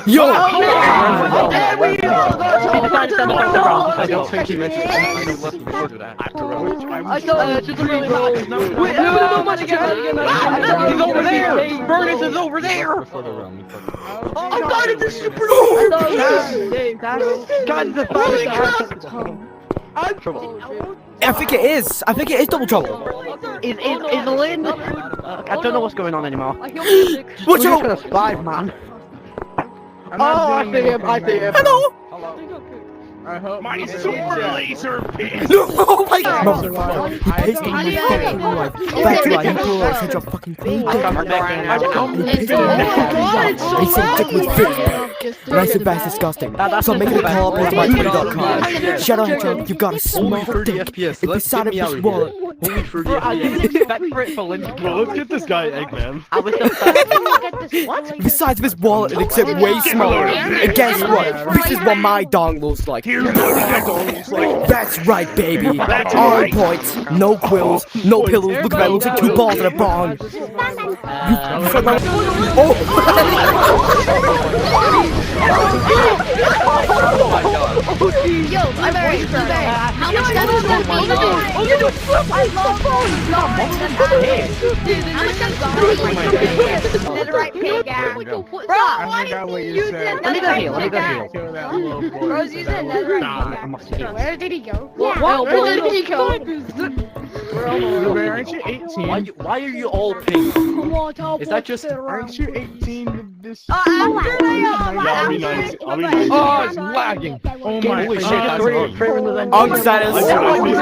Yo! There we go! I don't think he meant to. I don't let him do that. I thought it was really hot. Wait, no, he's over there! Furnace is over there! I thought it was super low! God, the I think it is. I think it is double trouble. Is Lynn? I don't know what's going on anymore. What's We're up? just gonna spy, man. Oh, I see him. Hello. My super laser pin! No! Oh my god! Motherfucker. He pissed on my fucking life. Back to life. He pulled out such a fucking thing. He pissed on my He said dick was fake. And I said that's disgusting. So I'm making a call up to my Twitter.com. Shout out, Hedgehog, you've got a small dick. It's inside of this wallet. Only 30 Bro, let's get this guy Eggman. I was just The size of his wallet and except way smaller. And guess what? This is what my dong looks like. Here's what my dog looks like. That's right, baby. That's All right. points, no quills, no pillows. Look at that, looks like two balls in a bong. Yo, I'm very How much damage does that mean? I love How much damage netherite pickaxe. Bro, I got what you said. Let me go heal. Kill that little boy. Bro's using a netherite pickaxe. Where did he go? Well, Where did he go? Aren't you 18? Why are you all pink? Is that just? Aren't you 18 this? After they I'll be nice. I'll be nice. Oh, it's lagging. Oh my Holy shit, god. that's Unsatisfied.